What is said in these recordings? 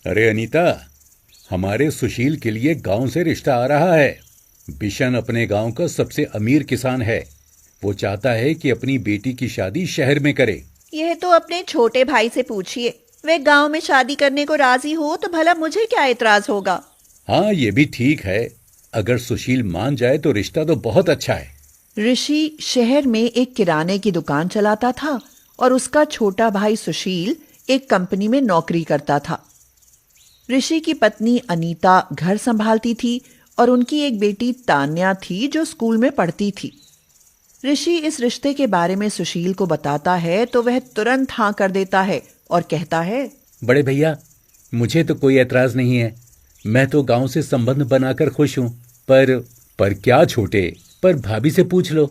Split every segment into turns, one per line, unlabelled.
अरे अनीता, हमारे सुशील के लिए गांव से रिश्ता आ रहा है। बिशन अपने गांव का सबसे अमीर किसान है। वो चाहता है कि अपनी बेटी की शादी शहर में करे।
यह तो अपने छोटे भाई से पूछिए। वे गांव में शादी करने को राजी हो तो भला मुझे क्या एतराज होगा।
हाँ, ये भी ठीक है। अगर सुशील मान जाए तो रिश्ता तो बहुत अच्छा है।
ऋषि शहर में एक किराने की दुकान चलाता था और उसका छोटा भाई सुशील एक कंपनी में नौकरी करता था। ऋषि की पत्नी अनीता घर संभालती थी और उनकी एक बेटी तान्या थी जो स्कूल में पढ़ती थी। ऋषि इस रिश्ते के बारे में सुशील को बताता है तो वह तुरंत हाँ कर देता है और कहता है,
बड़े भैया, मुझे तो कोई एतराज नहीं है। मैं तो गांव से संबंध बनाकर खुश हूँ। पर क्या छोटे, पर भाभी से पूछ लो।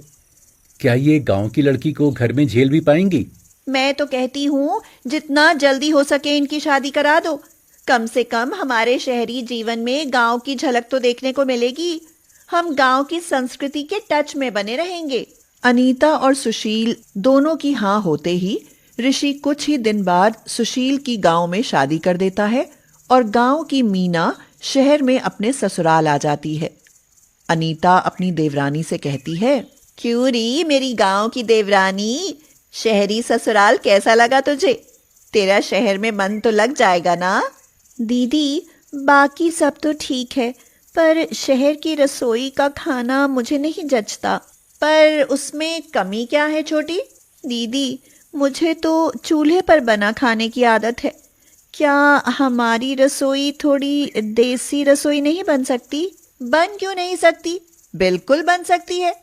क्या ये गांव की लड़की को घर में झेल भी पाएंगी?
मैं तो कहती हूँ जितना जल्दी हो सके इनकी शादी करा दो। कम से कम हमारे शहरी जीवन में गांव की झलक तो देखने को मिलेगी। हम गांव की संस्कृति के टच में बने रहेंगे। अनीता और सुशील दोनों की हाँ होते ही ऋषि कुछ ही दिन बाद सुशील की गांव में शादी कर देता है और गांव की मीना शहर में अपने ससुराल आ जाती है। अनीता अपनी देवरानी से कहती है, क्यों री मेरी गांव की देवरानी, शहरी ससुराल कैसा लगा तुझे? तेरा शहर में मन तो लग जाएगा ना? दीदी, बाकी सब तो ठीक है, पर शहर की रसोई का खाना मुझे नहीं जचता। पर उसमें कमी क्या है छोटी? दीदी, मुझे तो चूल्हे पर बना खाने की आदत है। क्या हमारी रसोई थोड़ी देसी रसोई नहीं बन सकती? बन क्यों नहीं सकती? बिल्कुल बन सकती है।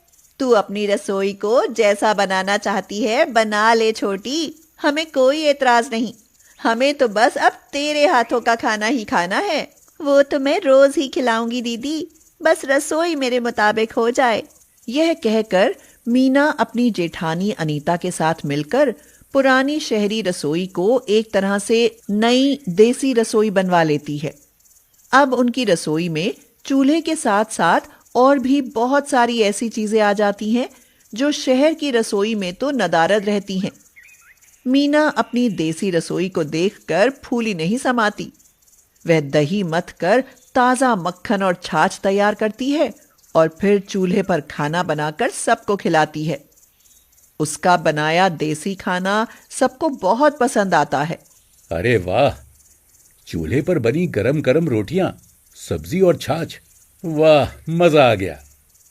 तू अपनी रसोई को जैसा बनाना चाहती है बना ले छोटी, हमें कोई एतराज नहीं। हमें तो बस अब तेरे हाथों का खाना ही खाना है। वो तो मैं रोज ही खिलाऊंगी दीदी, बस रसोई मेरे मुताबिक हो जाए। यह कहकर मीना अपनी जेठानी अनीता के साथ मिलकर पुरानी शहरी रसोई को एक तरह से नई देसी रसोई बनवा लेती है। अब उनकी रसोई में चूल्हे के साथ साथ और भी बहुत सारी ऐसी चीजें आ जाती हैं जो शहर की रसोई में तो नदारद रहती हैं। मीना अपनी देसी रसोई को देखकर फूली नहीं समाती। वह दही मथ कर ताजा मक्खन और छाछ तैयार करती है और फिर चूल्हे पर खाना बनाकर सबको खिलाती है। उसका बनाया देसी खाना सबको बहुत पसंद आता है।
अरे वाह, चूल्हे पर बनी गरम गरम रोटियां, सब्जी और छाछ, वाह मजा आ गया।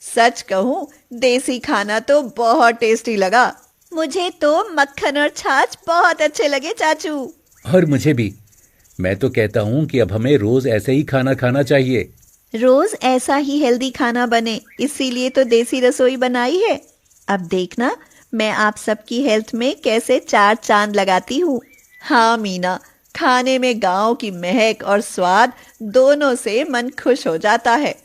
सच कहूं, देसी खाना तो बहुत टेस्टी लगा। मुझे तो मक्खन और छाछ बहुत अच्छे लगे चाचू।
और मुझे भी। मैं तो कहता हूँ कि अब हमें रोज ऐसे ही खाना खाना चाहिए।
रोज ऐसा ही हेल्दी खाना बने, इसीलिए तो देसी रसोई बनाई है। अब देखना मैं आप सबकी हेल्थ में कैसे चार चांद लगाती हूँ। हाँ मीना, खाने में गांव की महक और स्वाद दोनों से मन खुश हो जाता है।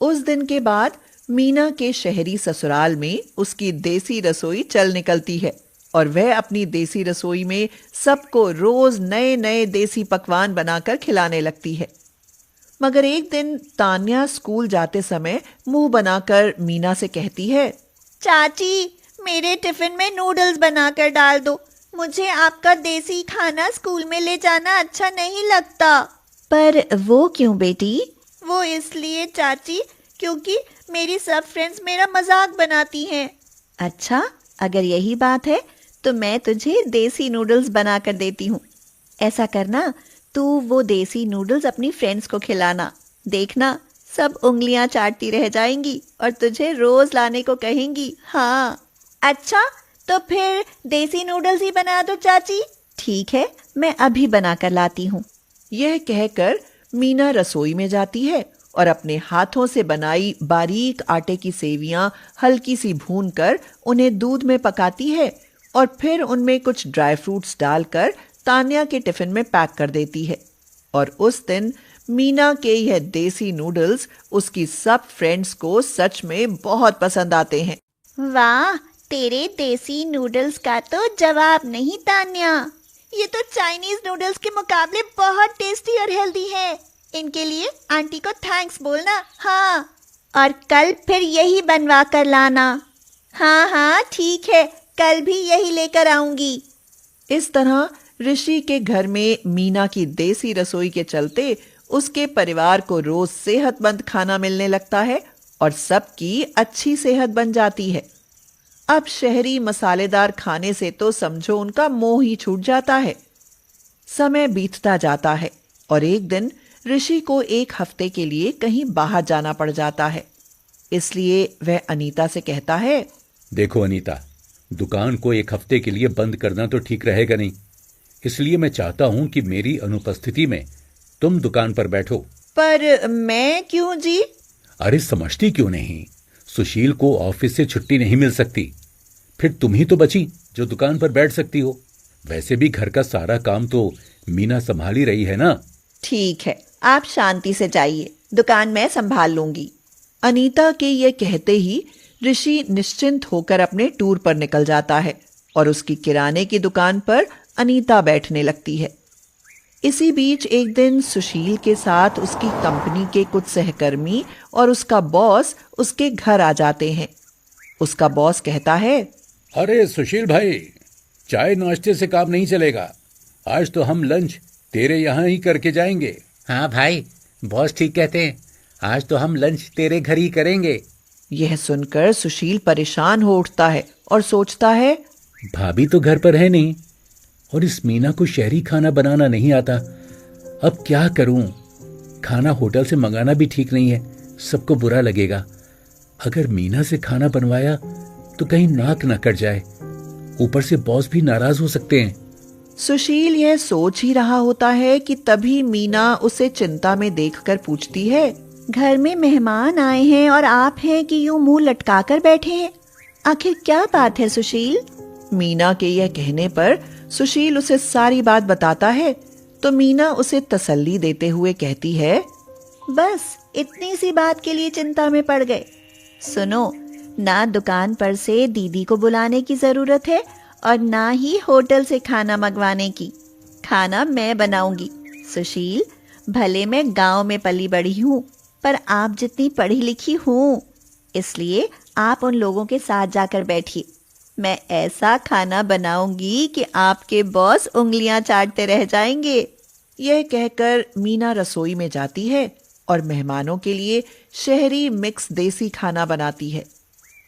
उस दिन के बाद मीना के शहरी ससुराल में उसकी देसी रसोई चल निकलती है और वह अपनी देसी रसोई में सबको रोज नए नए देसी पकवान बनाकर खिलाने लगती है। मगर एक दिन तान्या स्कूल जाते समय मुंह बनाकर मीना से कहती है, चाची, मेरे टिफिन में नूडल्स बनाकर डाल दो। मुझे आपका देसी खाना स्कूल में ले जाना अच्छा नहीं लगता। पर वो क्यों बेटी? वो इसलिए चाची, क्योंकि मेरी सब फ्रेंड्स मेरा मजाक बनाती हैं। अच्छा, अगर यही बात है तो मैं तुझे देसी नूडल्स बनाकर देती हूँ। ऐसा करना, तू वो देसी नूडल्स अपनी फ्रेंड्स को खिलाना। देखना, सब उंगलियां चाटती रह जाएंगी और तुझे रोज लाने को कहेंगी। हाँ। अच्छा, तो फिर देसी नूडल्स ही बना दो चाची। ठीक है, मैं अभी बनाकर लाती हूँ। यह कहकर मीना रसोई में जाती है और अपने हाथों से बनाई बारीक आटे की सेवियां हल्की सी भूनकर उन्हें दूध में पकाती है और फिर उनमें कुछ ड्राई फ्रूट्स डालकर तान्या के टिफिन में पैक कर देती है। और उस दिन मीना के यह देसी नूडल्स उसकी सब फ्रेंड्स को सच में बहुत पसंद आते हैं। वाह, तेरे देसी नूडल्स का तो जवाब नहीं तान्या। ये तो चाइनीज नूडल्स के मुकाबले बहुत टेस्टी और हेल्दी है। इनके लिए आंटी को थैंक्स बोलना। हाँ, और कल फिर यही बनवा कर लाना। हाँ हाँ ठीक है, कल भी यही लेकर आऊंगी। इस तरह
ऋषि के घर में मीना की देसी रसोई के चलते उसके परिवार को रोज सेहतमंद खाना मिलने लगता है और सबकी अच्छी सेहत बन जाती है। अब शहरी मसालेदार खाने से तो समझो उनका मोह ही छूट जाता है। समय बीतता जाता है और एक दिन ऋषि को एक हफ्ते के लिए कहीं बाहर जाना पड़ जाता है। इसलिए वह अनीता से कहता है,
देखो अनीता, दुकान को एक हफ्ते के लिए बंद करना तो ठीक रहेगा नहीं, इसलिए मैं चाहता हूं कि मेरी अनुपस्थिति में तुम दुकान पर बैठो।
पर मैं क्यों जी?
अरे समझती क्यों नहीं, सुशील को ऑफिस से छुट्टी नहीं मिल सकती, फिर तुम ही तो बची जो दुकान पर बैठ सकती हो। वैसे भी घर का सारा काम तो मीना संभाल ही रही है ना।
ठीक है, आप शांति से जाइए, दुकान मैं संभाल लूंगी।
अनीता के ये कहते ही ऋषि निश्चिंत होकर अपने टूर पर निकल जाता है और उसकी किराने की दुकान पर अनीता बैठने लगती है। इसी बीच एक दिन सुशील के साथ उसकी कंपनी के कुछ सहकर्मी और उसका बॉस उसके घर आ जाते हैं। उसका बॉस कहता है,
अरे सुशील भाई, चाय नाश्ते से काम नहीं चलेगा, आज तो हम लंच तेरे यहाँ ही करके जाएंगे।
हाँ भाई, बॉस ठीक कहते हैं, आज तो हम लंच तेरे घर ही करेंगे।
यह सुनकर सुशील परेशान हो उठता है और सोचता है,
भाभी तो घर पर है नहीं और इस मीना को शहरी खाना बनाना नहीं आता, अब क्या करूं? खाना होटल से मंगाना भी ठीक नहीं है, सबको बुरा लगेगा। अगर मीना से खाना बनवाया तो कहीं नाक न कट जाए, ऊपर से बॉस भी नाराज हो सकते हैं।
सुशील यह सोच ही रहा होता है कि तभी मीना उसे चिंता में देखकर पूछती है,
घर में मेहमान आए हैं और आप हैं कि यूं मुंह लटका कर बैठे हैं, आखिर क्या बात है सुशील?
मीना के यह कहने पर सुशील उसे सारी बात बताता है तो मीना उसे तसल्ली देते हुए कहती है,
बस इतनी सी बात के लिए चिंता में पड़ गए? सुनो, ना दुकान पर से दीदी को बुलाने की जरूरत है और ना ही होटल से खाना मंगवाने की। खाना मैं बनाऊंगी। सुशील, भले मैं गांव में पली बड़ी हूँ, पर आप जितनी पढ़ी लिखी हूँ, इसलिए आप उन लोगों के साथ जाकर बैठिए। मैं ऐसा खाना बनाऊंगी कि आपके बॉस उंगलियां चाटते रह जाएंगे।
यह कहकर मीना रसोई में जाती है और मेहमानों के लिए शहरी मिक्स देसी खाना बनाती है।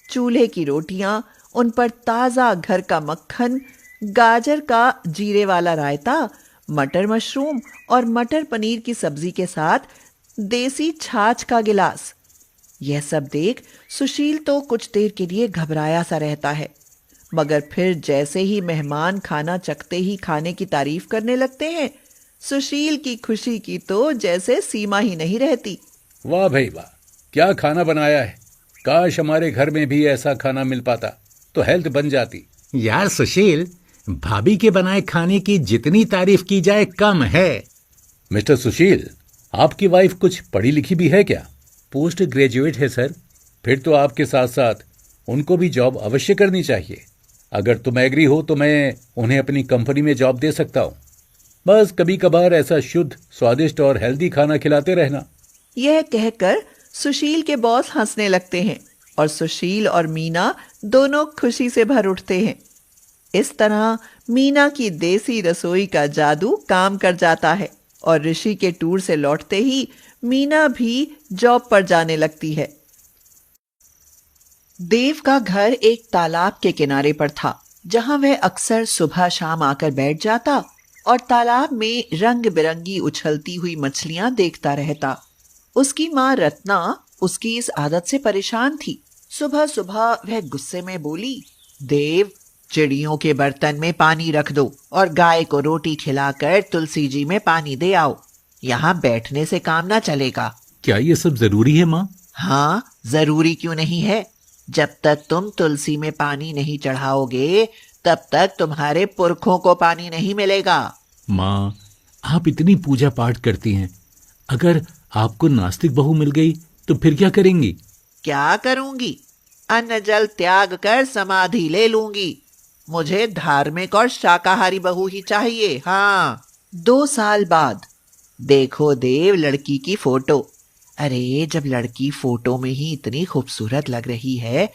चूल्हे की रोटियां, उन पर ताजा घर का मक्खन, गाजर का जीरे वाला रायता, मटर मशरूम और मटर पनीर की सब्जी के साथ देसी छाछ का गिलास। यह सब देख सुशील तो कुछ देर के लिए घबराया सा रहता है, मगर फिर जैसे ही मेहमान खाना चखते ही खाने की तारीफ करने लगते हैं, सुशील की खुशी की तो जैसे सीमा ही नहीं रहती।
वाह भाई वाह, क्या खाना बनाया है, काश हमारे घर में भी ऐसा खाना मिल पाता तो हेल्थ बन जाती।
यार सुशील, भाभी के बनाए खाने की जितनी तारीफ की जाए कम है।
मिस्टर सुशील, आपकी वाइफ कुछ पढ़ी लिखी भी है क्या? पोस्ट ग्रेजुएट है सर। फिर तो आपके साथ साथ उनको भी जॉब अवश्य करनी चाहिए। अगर तुम एग्री हो तो मैं उन्हें अपनी कंपनी में जॉब दे सकता हूँ। बस कभी कभार ऐसा शुद्ध, स्वादिष्ट और हेल्दी खाना खिलाते रहना।
यह कहकर सुशील के बॉस हंसने लगते हैं और सुशील और मीना दोनों खुशी से भर उठते हैं। इस तरह मीना की देसी रसोई का जादू काम कर जाता है और ऋषि के टूर से लौटते ही मीना भी जॉब पर जाने लगती है। देव का घर एक तालाब के किनारे पर था, जहां वह अक्सर सुबह शाम आकर बैठ जाता और तालाब में रंग बिरंगी उछलती हुई मछलियां देखता रहता। उसकी माँ रत्ना उसकी इस आदत से परेशान थी। सुबह सुबह वह गुस्से में बोली, देव, चिड़ियों के बर्तन में पानी रख दो और गाय को रोटी खिलाकर तुलसी जी में पानी दे आओ। यहाँ बैठने से काम ना चलेगा।
क्या ये सब जरूरी है माँ?
हाँ, जरूरी क्यों नहीं है। जब तक तुम तुलसी में पानी नहीं चढ़ाओगे तब तक तुम्हारे पुरखों को पानी नहीं मिलेगा।
माँ, आप इतनी पूजा पाठ करती हैं, अगर आपको नास्तिक बहू मिल गई तो फिर क्या करेंगी?
क्या करूंगी? अन्न जल त्याग कर समाधि ले लूंगी। मुझे धार्मिक और शाकाहारी बहू ही चाहिए। हाँ। 2 साल बाद। देखो देव, लड़की की फोटो। अरे, जब लड़की फोटो में ही इतनी खूबसूरत लग रही है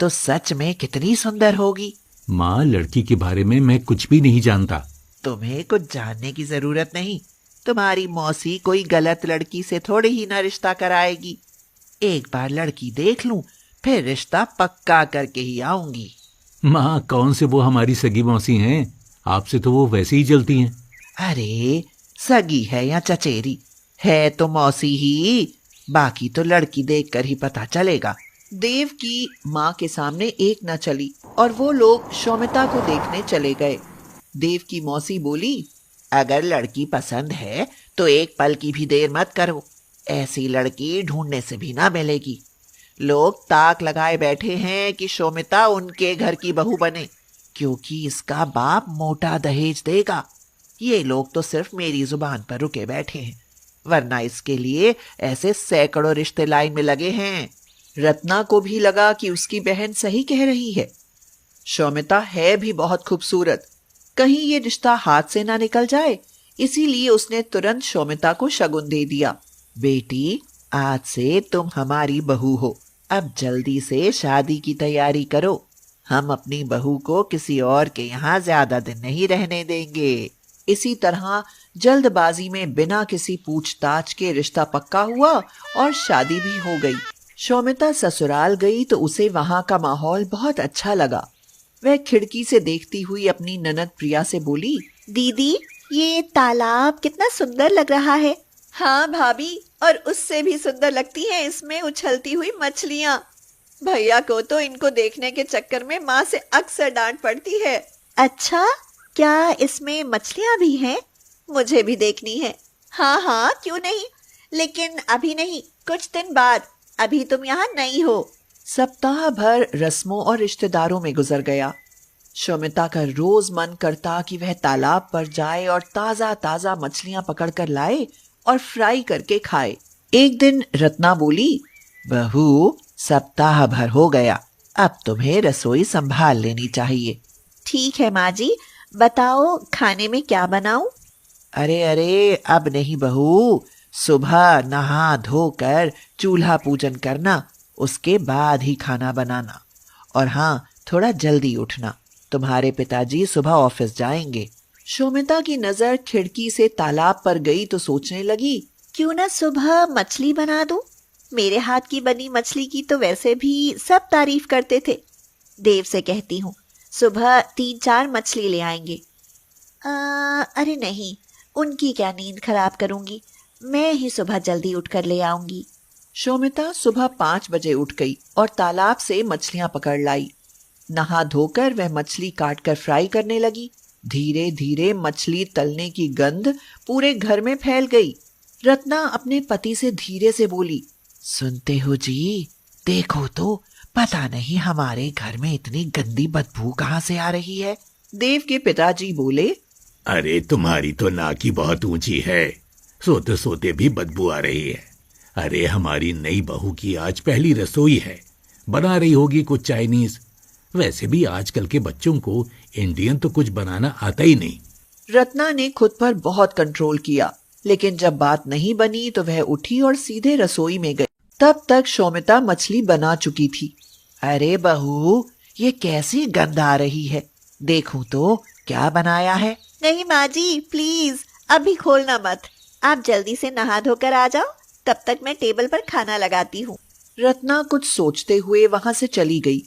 तो सच में कितनी सुंदर होगी।
माँ, लड़की के बारे में मैं कुछ भी नहीं जानता।
तुम्हें कुछ जानने की जरूरत नहीं। तुम्हारी मौसी कोई गलत लड़की से थोड़ी ही ना रिश्ता कराएगी। एक बार लड़की देख लूं, फिर रिश्ता पक्का करके ही आऊंगी।
माँ, कौन से वो हमारी सगी मौसी हैं? आपसे तो वो वैसे ही जलती हैं।
अरे सगी है या चचेरी, है तो मौसी ही। बाकी तो लड़की देखकर ही पता चलेगा। देव की माँ के सामने एक न चली और वो लोग शौमिता को देखने चले गए। देव की मौसी बोली, अगर लड़की पसंद है तो एक पल की भी देर मत करो। ऐसी लड़की ढूंढने से भी ना मिलेगी। लोग ताक लगाए बैठे हैं कि शौमिता उनके घर की बहू बने, क्योंकि इसका बाप मोटा दहेज देगा। ये लोग तो सिर्फ मेरी जुबान पर रुके बैठे हैं, वरना इसके लिए ऐसे सैकड़ों रिश्ते लाइन में लगे हैं। रत्ना को भी लगा कि उसकी बहन सही कह रही है। शौमिता है भी बहुत खूबसूरत, कहीं ये रिश्ता हाथ से ना निकल जाए, इसीलिए उसने तुरंत शौमिता को शगुन दे दिया। बेटी, आज से तुम हमारी बहू हो। अब जल्दी से शादी की तैयारी करो। हम अपनी बहू को किसी और के यहाँ ज्यादा दिन नहीं रहने देंगे। इसी तरह जल्दबाजी में बिना किसी पूछताछ के रिश्ता पक्का हुआ और शादी भी हो गई। शौमिता ससुराल गई तो उसे वहां का माहौल बहुत अच्छा लगा। वह खिड़की से देखती हुई अपनी ननद प्रिया से बोली,
दीदी, ये तालाब कितना सुंदर लग रहा है। हाँ भाभी, और उससे भी सुंदर लगती हैं इसमें उछलती हुई मछलियाँ। भैया को तो इनको देखने के चक्कर में माँ से अक्सर डांट पड़ती है। अच्छा, क्या इसमें मछलियाँ भी हैं? मुझे भी देखनी है। हाँ हाँ, क्यों नहीं, लेकिन अभी नहीं, कुछ दिन बाद। अभी तुम यहाँ नहीं हो।
सप्ताह भर रस्मों और रिश्तेदारों में गुजर गया। शौमिता का रोज मन करता कि वह तालाब पर जाए और ताजा ताजा मछलियां पकड़कर लाए और फ्राई करके खाए। एक दिन रत्ना बोली, बहू, सप्ताह भर हो गया, अब तुम्हें रसोई संभाल लेनी चाहिए।
ठीक है माँ जी, बताओ खाने में क्या बनाऊं?
अरे अरे, अब नहीं बहू, सुबह नहा धोकर चूल्हा पूजन करना, उसके बाद ही खाना बनाना। और हाँ, थोड़ा जल्दी उठना, तुम्हारे पिताजी सुबह ऑफिस जाएंगे। शौमिता की नजर खिड़की से तालाब पर गई तो सोचने लगी,
क्यों ना सुबह मछली बना दूं? मेरे हाथ की बनी मछली की तो वैसे भी सब तारीफ करते थे। देव से कहती हूँ, सुबह 3-4 मछली ले आएंगे। अरे नहीं, उनकी क्या नींद खराब करूंगी, मैं ही सुबह जल्दी उठकर ले आऊंगी।
शौमिता सुबह 5 बजे उठ गई और तालाब से मछलियां पकड़ लाई। नहा धोकर वह मछली काटकर फ्राई करने लगी। धीरे धीरे मछली तलने की गंध पूरे घर में फैल गई। रत्ना अपने पति से धीरे से बोली, सुनते हो जी, देखो तो, पता नहीं हमारे घर में इतनी गंदी बदबू कहाँ से आ रही है। देव के पिताजी बोले,
अरे तुम्हारी तो नाक ही बहुत ऊंची है, सोते सोते भी बदबू आ रही है। अरे हमारी नई बहू की आज पहली रसोई है, बना रही होगी कुछ चाइनीज। वैसे भी आजकल के बच्चों को इंडियन तो कुछ बनाना आता ही नहीं।
रत्ना ने खुद पर बहुत कंट्रोल किया, लेकिन जब बात नहीं बनी तो वह उठी और सीधे रसोई में गई। तब तक शौमिता मछली बना चुकी थी। अरे बहू, ये कैसी गंध आ रही है, देखूं तो क्या बनाया है।
नहीं माँ जी, प्लीज अभी खोलना मत, आप जल्दी से नहा धोकर आ जाओ, तब तक मैं टेबल पर खाना लगाती हूँ।
रत्ना कुछ सोचते हुए वहां से चली गई।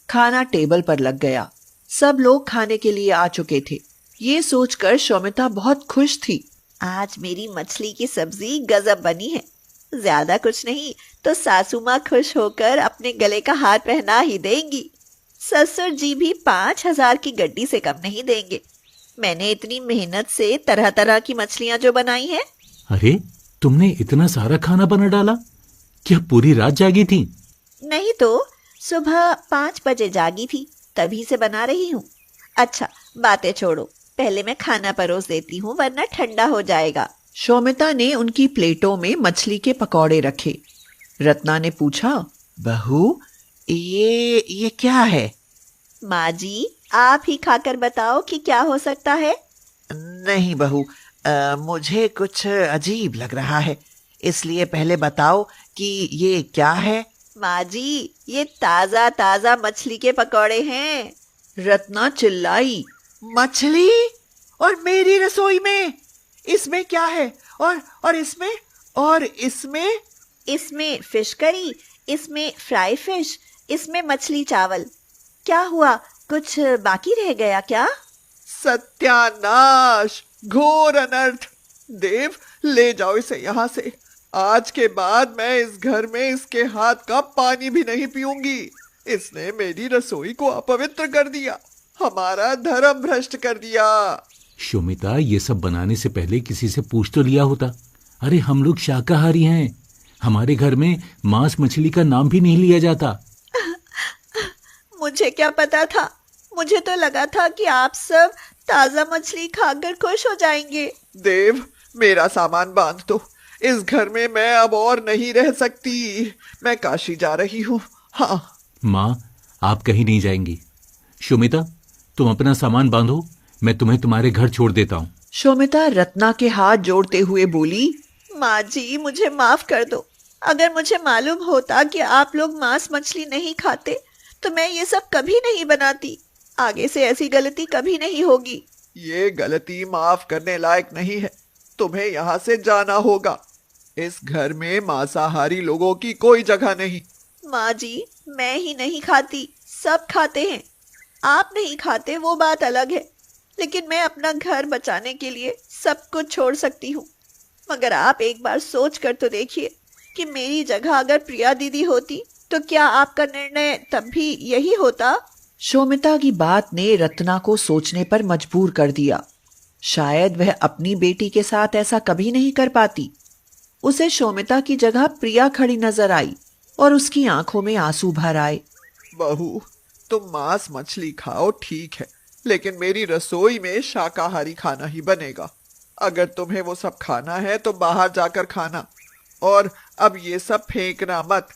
खाना टेबल पर लग गया। सब लोग खाने के लिए आ चुके थे। ये सोचकर शौमिता बहुत खुश थी।
आज मेरी मछली की सब्जी गजब बनी है। ज्यादा कुछ नहीं तो सासू माँ खुश होकर अपने गले का हार पहना ही देंगी। ससुर जी भी 5,000 की गड्डी से कम नहीं देंगे। मैंने इतनी मेहनत से तरह तरह की मछलियाँ जो बनाई हैं।
अरे, तुमने इतना सारा खाना बना डाला? क्या पूरी रात जागी थी?
नहीं तो सुबह 5 बजे जागी थी, तभी से बना रही हूँ। अच्छा, बातें छोड़ो, पहले मैं खाना परोस देती हूँ, वरना ठंडा हो जाएगा।
शौमिता ने उनकी प्लेटों में मछली के पकौड़े रखे। रत्ना ने पूछा, बहू, ये क्या है?
माँ जी, आप ही खाकर बताओ कि क्या हो सकता है।
नहीं बहू, मुझे कुछ अजीब लग रहा है, इसलिए पहले बताओ कि ये क्या है।
माँ जी, ये ताजा ताजा मछली के पकौड़े हैं।
रत्ना चिल्लाई, मछली? और मेरी रसोई में इसमें क्या है? और इसमें
इसमें फिश करी, इसमें फ्राई फिश, इसमें मछली चावल। क्या हुआ, कुछ बाकी रह गया क्या?
सत्यानाश, घोर अनर्थ। देव, ले जाओ इसे यहाँ से। आज के बाद मैं इस घर में इसके हाथ का पानी भी नहीं पीऊंगी। इसने मेरी रसोई को अपवित्र कर दिया, हमारा धर्म भ्रष्ट कर दिया।
शोमिता, ये सब बनाने से पहले किसी से पूछ तो लिया होता। अरे हम लोग शाकाहारी हैं, हमारे घर में मांस मछली का नाम भी नहीं लिया जाता।
मुझे क्या पता था, मुझे तो लगा था कि आप सब ताजा मछली खाकर खुश हो जाएंगे।
देव, मेरा सामान बांध दो। इस घर में मैं अब और नहीं रह सकती। मैं काशी जा रही हूँ। हाँ।
माँ, आप कहीं नहीं जाएंगी। शोमिता, तुम अपना सामान बांधो, मैं तुम्हें तुम्हारे घर छोड़ देता हूँ।
शोमिता रत्ना के हाथ जोड़ते हुए बोली,
माँ जी, मुझे माफ कर दो। अगर मुझे मालूम होता कि आप लोग मांस मछली नहीं खाते तो मैं ये सब कभी नहीं बनाती। आगे से ऐसी गलती कभी नहीं होगी।
ये गलती माफ करने लायक नहीं है। तुम्हें यहाँ से जाना होगा। इस घर में मांसाहारी लोगों की कोई जगह नहीं।
माँ जी, मैं ही नहीं खाती, सब खाते हैं। आप नहीं खाते वो बात अलग है, लेकिन मैं अपना घर बचाने के लिए सब कुछ छोड़ सकती हूँ। मगर आप एक बार सोच कर तो देखिए कि मेरी जगह अगर प्रिया दीदी होती तो क्या आपका निर्णय तब भी यही होता?
शोमिता की बात ने रत्ना को सोचने पर मजबूर कर दिया। शायद वह अपनी बेटी के साथ ऐसा कभी नहीं कर पाती। उसे शोमिता की जगह प्रिया खड़ी नजर आई और उसकी आंखों में आंसू भर आए। बहू, तुम मांस मछली खाओ ठीक है, लेकिन मेरी रसोई में शाकाहारी खाना ही बनेगा। अगर तुम्हें वो सब खाना है तो बाहर जाकर खाना। और अब ये सब फेंकना मत।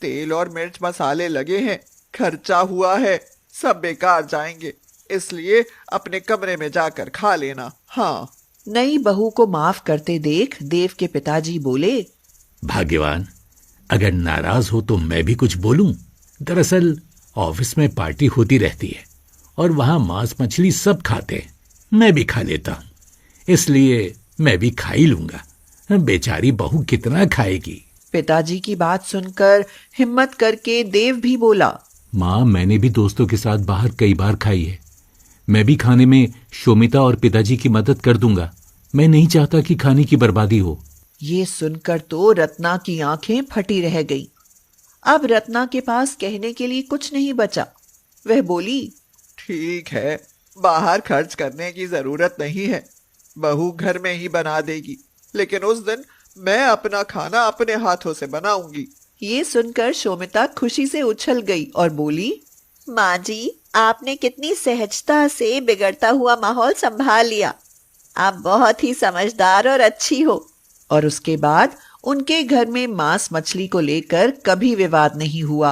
तेल और मिर्च मसाले लगे हैं, खर्चा हुआ है, सब बेकार जाएंगे। इसलिए अपने कमरे में जाकर खा लेना। हाँ। नई बहू को माफ करते देख देव के पिताजी बोले,
भाग्यवान, अगर नाराज हो तो मैं भी कुछ बोलूं। दरअसल ऑफिस में पार्टी होती रहती है और वहां मांस मछली सब खाते हैं, मैं भी खा लेता हूं, इसलिए मैं भी खा ही लूंगा। बेचारी बहू कितना खाएगी।
पिताजी की बात सुनकर हिम्मत करके देव भी बोला,
माँ, मैंने भी दोस्तों के साथ बाहर कई बार खाई है। मैं भी खाने में शोमिता और पिताजी की मदद कर दूंगा। मैं नहीं चाहता कि खाने की बर्बादी हो।
ये सुनकर तो रत्ना की आंखें फटी रह गई। अब रत्ना के पास कहने के लिए कुछ नहीं बचा। वह बोली, ठीक है, बाहर खर्च करने की जरूरत नहीं है, बहू घर में ही बना देगी। लेकिन उस दिन मैं अपना खाना अपने हाथों से बनाऊंगी। ये सुनकर शोमिता खुशी से उछल गई और बोली,
माँ जी, आपने कितनी सहजता से बिगड़ता हुआ माहौल संभाल लिया। आप बहुत ही समझदार और अच्छी हो।
और उसके बाद उनके घर में मांस मछली को लेकर कभी विवाद नहीं हुआ।